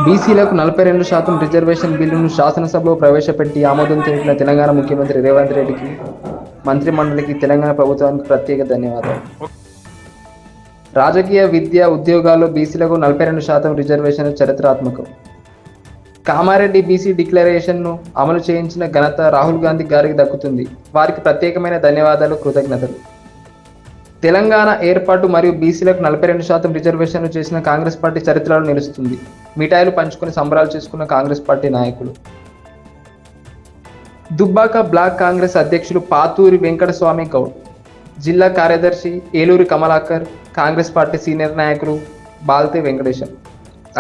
బీసీలకు 42% రిజర్వేషన్ బిల్లును శాసనసభలో ప్రవేశపెట్టి ఆమోదం తెలిపిన తెలంగాణ ముఖ్యమంత్రి రేవంత్ రెడ్డికి, మంత్రిమండలికి, తెలంగాణ ప్రభుత్వానికి ప్రత్యేక ధన్యవాదాలు. రాజకీయ, విద్య, ఉద్యోగాల్లో బీసీలకు 42% రిజర్వేషన్లు చరిత్రాత్మకం. కామారెడ్డి బీసీ డిక్లరేషన్ను అమలు చేయించిన ఘనత రాహుల్ గాంధీ గారికి దక్కుతుంది. వారికి ప్రత్యేకమైన ధన్యవాదాలు, కృతజ్ఞతలు. తెలంగాణ ఏర్పాటు మరియు బీసీలకు 42% రిజర్వేషన్లు చేసిన కాంగ్రెస్ పార్టీ చరిత్రలో నిలుస్తుంది. మిఠాయిలు పంచుకుని సంబరాలు చేసుకున్న కాంగ్రెస్ పార్టీ నాయకులు. దుబ్బాక బ్లాక్ కాంగ్రెస్ అధ్యక్షులు పాతూరి వెంకటస్వామి గౌడ్, జిల్లా కార్యదర్శి ఏలూరి కమలాకర్, కాంగ్రెస్ పార్టీ సీనియర్ నాయకులు బాల్తే వెంకటేశం.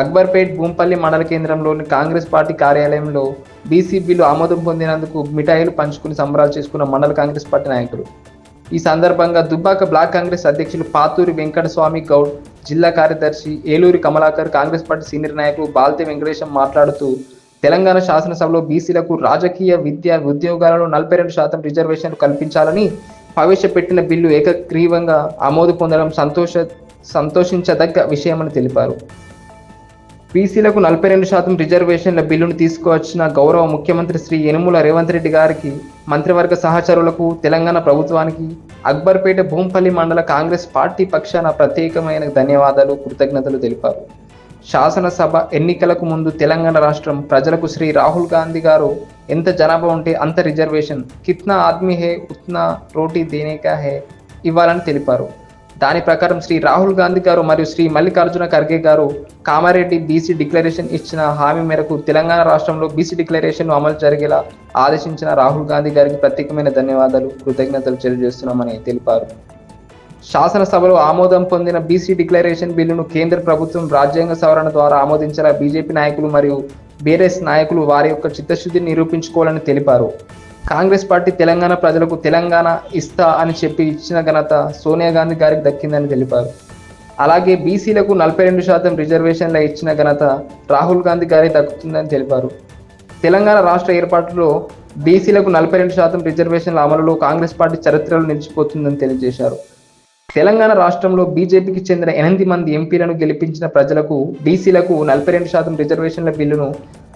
అక్బర్పేట్ భూంపల్లి మండల కేంద్రంలోని కాంగ్రెస్ పార్టీ కార్యాలయంలో బీసీ బిల్లు ఆమోదం పొందినందుకు మిఠాయిలు పంచుకుని సంబరాలు చేసుకున్న మండల కాంగ్రెస్ పార్టీ నాయకులు. ఈ సందర్భంగా దుబ్బాక బ్లాక్ కాంగ్రెస్ అధ్యక్షులు పాతూరి వెంకటస్వామి గౌడ్, జిల్లా కార్యదర్శి ఏలూరి కమలాకర్, కాంగ్రెస్ పార్టీ సీనియర్ నాయకులు బాల్తే వెంకటేశం మాట్లాడుతూ, తెలంగాణ శాసనసభలో బీసీలకు రాజకీయ, విద్య, ఉద్యోగాలలో 42% రిజర్వేషన్లు కల్పించాలని ప్రవేశపెట్టిన బిల్లు ఏకగ్రీవంగా ఆమోదు పొందడం సంతోషించదగ్గ విషయమని తెలిపారు. బీసీలకు 42% రిజర్వేషన్ల బిల్లును తీసుకువచ్చిన గౌరవ ముఖ్యమంత్రి శ్రీ యనుమల రేవంత్ రెడ్డి గారికి, మంత్రివర్గ సహచరులకు, తెలంగాణ ప్రభుత్వానికి, అక్బర్పేట భూంపల్లి మండల కాంగ్రెస్ పార్టీ పక్షాన ప్రత్యేకమైన ధన్యవాదాలు, కృతజ్ఞతలు తెలిపారు. శాసనసభ ఎన్నికలకు ముందు తెలంగాణ రాష్ట్రం ప్రజలకు శ్రీ రాహుల్ గాంధీ గారు ఎంత జనాభా ఉంటే అంత రిజర్వేషన్, కిత్నా ఆద్మీ హే ఉత్నా రోటీ దేనే కా హే ఇవ్వాలని తెలిపారు. దాని ప్రకారం శ్రీ రాహుల్ గాంధీ గారు మరియు శ్రీ మల్లికార్జున ఖర్గే గారు కామారెడ్డి బీసీ డిక్లరేషన్ ఇచ్చిన హామీ మేరకు తెలంగాణ రాష్ట్రంలో బీసీ డిక్లరేషన్ అమలు జరిగేలా ఆదేశించిన రాహుల్ గాంధీ గారికి ప్రత్యేకమైన ధన్యవాదాలు, కృతజ్ఞతలు తెలియజేస్తున్నామని తెలిపారు. శాసనసభలో ఆమోదం పొందిన బీసీ డిక్లరేషన్ బిల్లును కేంద్ర ప్రభుత్వం రాజ్యాంగ సవరణ ద్వారా ఆమోదించేలా బీజేపీ నాయకులు మరియు బీఆర్ఎస్ నాయకులు వారి యొక్క చిత్తశుద్ధిని నిరూపించుకోవాలని తెలిపారు. కాంగ్రెస్ పార్టీ తెలంగాణ ప్రజలకు తెలంగాణ ఇస్తా అని చెప్పి ఇచ్చిన ఘనత సోనియా గాంధీ గారికి దక్కిందని తెలిపారు. అలాగే బీసీలకు 42% రిజర్వేషన్ల ఇచ్చిన ఘనత రాహుల్ గాంధీ గారికి దక్కుతుందని తెలిపారు. తెలంగాణ రాష్ట్ర ఏర్పాటులో బీసీలకు 42% రిజర్వేషన్ల అమలులో కాంగ్రెస్ పార్టీ చరిత్రలో నిలిచిపోతుందని తెలియజేశారు. తెలంగాణ రాష్ట్రంలో బీజేపీకి చెందిన 8 మంది ఎంపీలను గెలిపించిన ప్రజలకు బీసీలకు 42% రిజర్వేషన్ల బిల్లును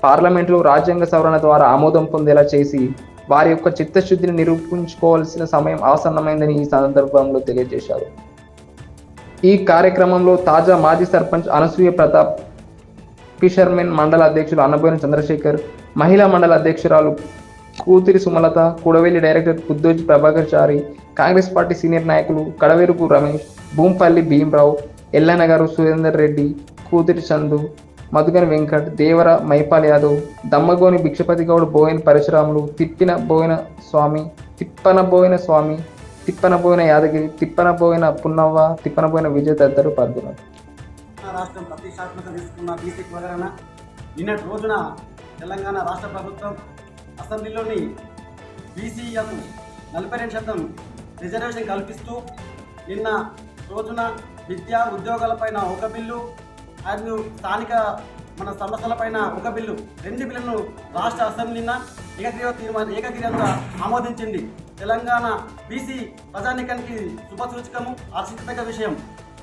పార్లమెంటులో రాజ్యాంగ సవరణ ద్వారా ఆమోదం పొందేలా చేసి వారి యొక్క చిత్తశుద్ధిని నిరూపించుకోవాల్సిన సమయం ఆసన్నమైందని ఈ సందర్భంలో తెలియజేశారు. ఈ కార్యక్రమంలో తాజా మాజీ సర్పంచ్ అనసూయ ప్రతాప్, ఫిషర్మెన్ మండల అధ్యక్షులు అన్నబోయిన చంద్రశేఖర్, మహిళా మండల అధ్యక్షురాలు కూతురి సుమలత, కూడవెల్లి డైరెక్టర్ కుద్దోజి ప్రభాకర్ చారి, కాంగ్రెస్ పార్టీ సీనియర్ నాయకులు కడవేరుపు రమేష్, భూంపల్లి భీమరావు, ఎల్లనగరు సురేందర్ రెడ్డి, కూతురి చందు, మధుగని వెంకట్, దేవర మైపాల్ యాదవ్, దమ్మగోని భిక్షపతి గౌడ్, బోయిన పరశురాములు, తిప్పనబోయిన స్వామి, తిప్పనబోయిన యాదగిరి, తిప్పనబోయిన పున్నవ్వ, తిప్పనబోయిన విజయ్ తదితరులు పాల్గొన్నారు. రాష్ట్రం ప్రతిష్టాత్మక తీసుకున్న బీసీ కులగణన నిన్నటి రోజున తెలంగాణ రాష్ట్ర ప్రభుత్వం అసెంబ్లీలోని బీసీలకు 42% రిజర్వేషన్ కల్పిస్తూ నిన్న రోజున విద్యా ఉద్యోగాలపైన ఒక బిల్లు మరియు స్థానిక మన సమస్యలపైన ఒక బిల్లు, 2 బిల్లులను రాష్ట్ర అసెంబ్లీన ఏకగ్రీవంగా ఆమోదించింది. తెలంగాణ బీసీ ప్రజానీకానికి శుభసూచకము, హర్షించదగ్గ విషయం.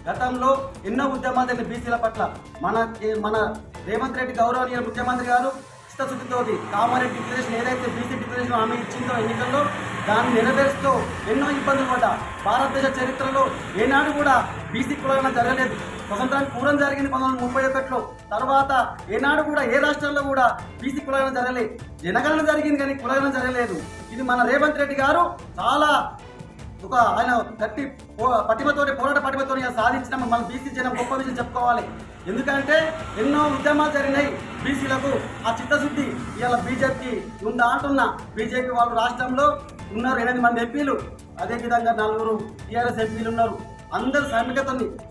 గతంలో ఎన్నో ఉద్యమాలు జరిగిన బీసీల పట్ల మన రేవంత్ రెడ్డి గౌరవనీయ ముఖ్యమంత్రి గారు చిత్తశుద్ధితో కామారెడ్డి డిక్లరేషన్ ఏదైతే బీసీ డిక్లరేషన్ హామీ ఇచ్చిందో ఎన్నికల్లో దాన్ని నెరవేరుస్తూ ఎన్నో ఇబ్బందులు పడ్డా. భారతదేశ చరిత్రలో ఏనాడు కూడా బీసీ కులగణన జరగలేదు. స్వతంత్రానికి పూర్వం జరిగింది 1931లో. తర్వాత ఏనాడు కూడా ఏ రాష్ట్రంలో కూడా బీసీ కులగణన జరగలేదు. జనగణన జరిగింది కానీ కులగణన జరగలేదు. ఇది మన రేవంత్ రెడ్డి గారు చాలా ఆయన గట్టి పోరాట పటిమతోని సాధించిన మన బీసీ జనం గొప్ప విషయం చెప్పుకోవాలి. ఎందుకంటే ఎన్నో ఉద్యమాలు జరిగినాయి బీసీలకు. ఆ చిత్తశుద్ధి ఇవాళ బీజేపీకి ఉందా అంటున్నా. బీజేపీ వాళ్ళు రాష్ట్రంలో ఉన్నారు 8 మంది ఎంపీలు, అదేవిధంగా 4 టీఆర్ఎస్ ఎంపీలు ఉన్నారు. అందరూ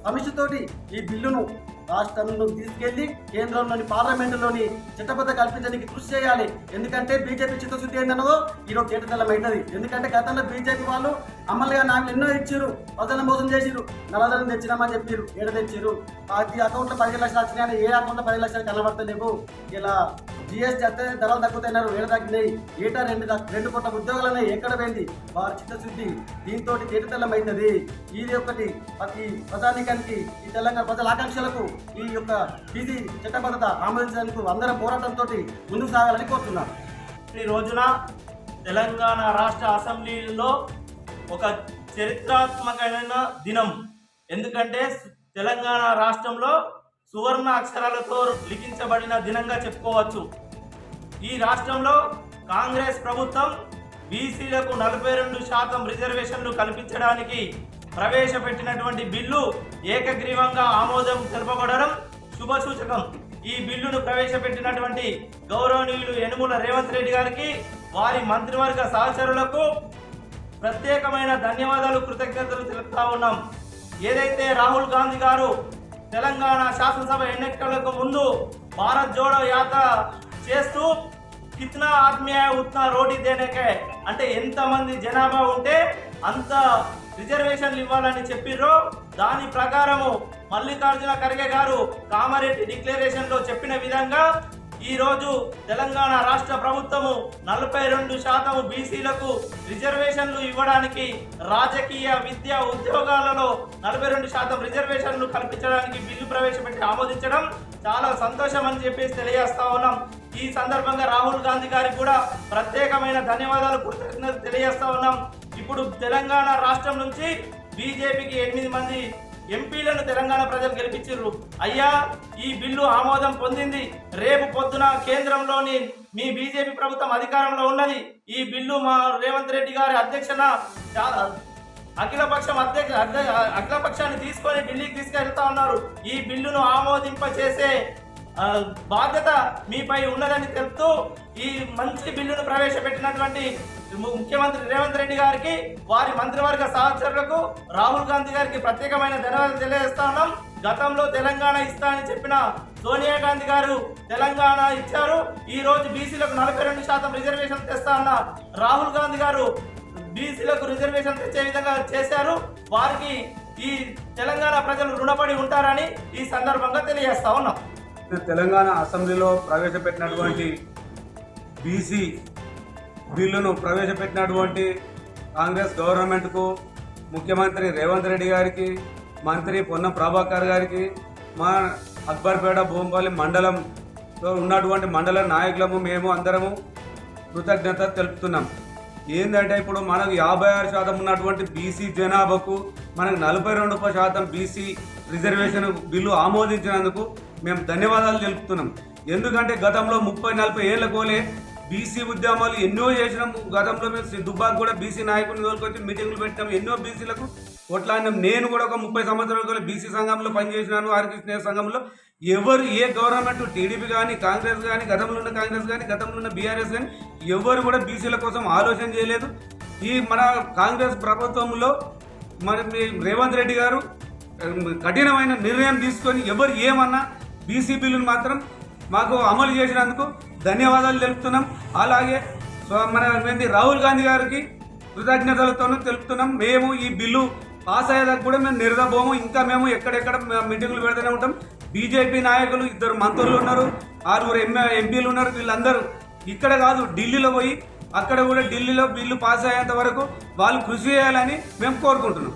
సమిష్టితోటి ఈ బిల్లును రాష్ట్రంలో తీసుకెళ్లి కేంద్రంలోని పార్లమెంటులోని చట్టబద్ధ కల్పించడానికి కృషి చేయాలి. ఎందుకంటే బీజేపీ చిత్తశుద్ధి ఏంటన్నదో ఈరోజు తేటతెల్లమైనది. ఎందుకంటే గతంలో బీజేపీ వాళ్ళు అమలుగా నాకు ఎన్నో ఇచ్చారు, ప్రజలను మోసం చేసిరు, నల్లధనం తెచ్చినామని చెప్పారు. ఏడ తెచ్చారు? ప్రతి అకౌంట్లో 10 లక్షలు వచ్చినాయని ఏ అకౌంట్లో 10 లక్షలు కనబడతలేవు. ఇలా జిఎస్టీ వస్తే ధరలు తగ్గుతున్నారు, వేలు తగ్గినాయి, ఏటా 2 కోట్ల ఉద్యోగాలనే ఎక్కడ పోయింది వారి చిత్తశుద్ధి దీంతో తేటతెల్లమవుతుంది. ఇది ఒకటి ప్రతి ప్రజానికానికి ఈ తెలంగాణ ప్రజల ఆకాంక్షలకు ఈ యొక్క బీసీ చట్టబద్ధత ఆమోదించడానికి అందరం పోరాటంతో ముందుకు సాగాలని కోరుతున్నాను. ఈ రోజున తెలంగాణ రాష్ట్ర అసెంబ్లీలో ఒక చరిత్రాత్మకమైన దినం. ఎందుకంటే తెలంగాణ రాష్ట్రంలో సువర్ణ అక్షరాలతో లిఖించబడిన దినంగా చెప్పుకోవచ్చు. ఈ రాష్ట్రంలో కాంగ్రెస్ ప్రభుత్వం బీసీలకు 42% రిజర్వేషన్లు కల్పించడానికి ప్రవేశపెట్టినటువంటి బిల్లు ఏకగ్రీవంగా ఆమోదం తెలుపబడడం శుభసూచకం. ఈ బిల్లును ప్రవేశపెట్టినటువంటి గౌరవనీయులు యనుమల రేవంత్ రెడ్డి గారికి, వారి మంత్రివర్గ సహచరులకు ప్రత్యేకమైన ధన్యవాదాలు, కృతజ్ఞతలు తెలుపుతా ఉన్నాం. ఏదైతే రాహుల్ గాంధీ గారు తెలంగాణ శాసనసభ ఎన్నికలకు ముందు భారత్ జోడో యాత్ర చేస్తూ కిత్నా ఆత్మీయ ఉత్నా రోటీ దేనేకే అంటే ఎంతమంది జనాభా ఉంటే అంత రిజర్వేషన్లు ఇవ్వాలని చెప్పిర్రో దాని ప్రకారము మల్లికార్జున ఖర్గే గారు కామారెడ్డి డిక్లరేషన్లో చెప్పిన విధంగా ఈరోజు తెలంగాణ రాష్ట్ర ప్రభుత్వము 42% బీసీలకు రిజర్వేషన్లు ఇవ్వడానికి, రాజకీయ విద్య ఉద్యోగాలలో 42% రిజర్వేషన్లు కల్పించడానికి బిల్లు ప్రవేశపెట్టి ఆమోదించడం చాలా సంతోషం అని చెప్పేసి తెలియజేస్తా ఉన్నాం. ఈ సందర్భంగా రాహుల్ గాంధీ గారికి కూడా ప్రత్యేకమైన ధన్యవాదాలు, కృతజ్ఞతలు తెలియజేస్తా ఉన్నాం. ఇప్పుడు తెలంగాణ రాష్ట్రం నుంచి బీజేపీకి 8 మంది ఎంపీలను తెలంగాణ ప్రజలు గెలిపించారు. అయ్యా, ఈ బిల్లు ఆమోదం పొందింది. రేపు పొద్దున కేంద్రంలోని మీ బీజేపీ ప్రభుత్వం అధికారంలో ఉన్నది. ఈ బిల్లు మా రేవంత్ రెడ్డి గారి అధ్యక్షన అఖిలపక్షాన్ని తీసుకొని ఢిల్లీకి తీసుకెళ్తా ఉన్నారు. ఈ బిల్లును ఆమోదింపచేసే బాధ్యత మీపై ఉన్నదని తెలుపుతూ ఈ మంచి బిల్లును ప్రవేశపెట్టినటువంటి ముఖ్యమంత్రి రేవంత్ రెడ్డి గారికి, వారి మంత్రివర్గ సహచరులకు, రాహుల్ గాంధీ గారికి ప్రత్యేకమైన ధన్యవాదాలు తెలియజేస్తా ఉన్నాం. గతంలో తెలంగాణ ఇస్తా అని చెప్పిన సోనియా గాంధీ గారు తెలంగాణ ఇచ్చారు. ఈ రోజు బీసీలకు 42% రిజర్వేషన్ తెస్తా అన్న రాహుల్ గాంధీ గారు బీసీలకు రిజర్వేషన్ తెచ్చే విధంగా చేశారు. వారికి ఈ తెలంగాణ ప్రజలు రుణపడి ఉంటారని ఈ సందర్భంగా తెలియజేస్తా ఉన్నాం. తెలంగాణ అసెంబ్లీలో ప్రవేశపెట్టినటువంటి బీసీ బిల్లును ప్రవేశపెట్టినటువంటి కాంగ్రెస్ గవర్నమెంట్కు, ముఖ్యమంత్రి రేవంత్ రెడ్డి గారికి, మంత్రి పొన్నం ప్రభాకర్ గారికి, మా అక్బర్పేట భూంపల్లి మండలంలో ఉన్నటువంటి మండల నాయకులము మేము అందరము కృతజ్ఞత తెలుపుతున్నాం. ఏంటంటే ఇప్పుడు మనకు 56% ఉన్నటువంటి బీసీ జనాభాకు మనకు 42% బీసీ రిజర్వేషన్ బిల్లు ఆమోదించినందుకు మేము ధన్యవాదాలు తెలుపుతున్నాం. ఎందుకంటే గతంలో 30-40 ఏళ్ల కోలే బీసీ ఉద్యమాలు ఎన్నో చేసినాం. గతంలో మేము దుబ్బాకు కూడా బీసీ నాయకుని తోలుకొచ్చి మీటింగ్లు పెట్టినాం, ఎన్నో బీసీలకు కొట్లాడినాం. నేను కూడా ఒక 30 సంవత్సరాల బీసీ సంఘంలో పనిచేసినాను, ఆర్కి స్నేహ సంఘంలో. ఎవరు ఏ గవర్నమెంట్ టీడీపీ కానీ, కాంగ్రెస్ కానీ, గతంలో ఉన్న కాంగ్రెస్ కానీ, గతంలో ఉన్న బీఆర్ఎస్ కానీ ఎవరు కూడా బీసీల కోసం ఆలోచన చేయలేదు. ఈ మన కాంగ్రెస్ ప్రభుత్వంలో మన రేవంత్ రెడ్డి గారు కఠినమైన నిర్ణయం తీసుకొని ఎవరు ఏమన్నా బీసీ బిల్లును మాత్రం మాకు అమలు చేసినందుకు ధన్యవాదాలు తెలుపుతున్నాం. అలాగే మన రాహుల్ గాంధీ గారికి కృతజ్ఞతలతోనూ తెలుపుతున్నాం. మేము ఈ బిల్లు పాస్ అయ్యేదాకా కూడా మేము నిరదబోము. ఇంకా మేము ఎక్కడెక్కడ మీటింగులు పెడుతూనే ఉంటాం. బీజేపీ నాయకులు 2 మంత్రులు ఉన్నారు, 6 ఎంపీలు ఉన్నారు. వీళ్ళందరూ ఇక్కడ కాదు ఢిల్లీలో పోయి అక్కడ కూడా ఢిల్లీలో బిల్లు పాస్ అయ్యేంత వరకు వాళ్ళు కృషి చేయాలని మేము కోరుకుంటున్నాం.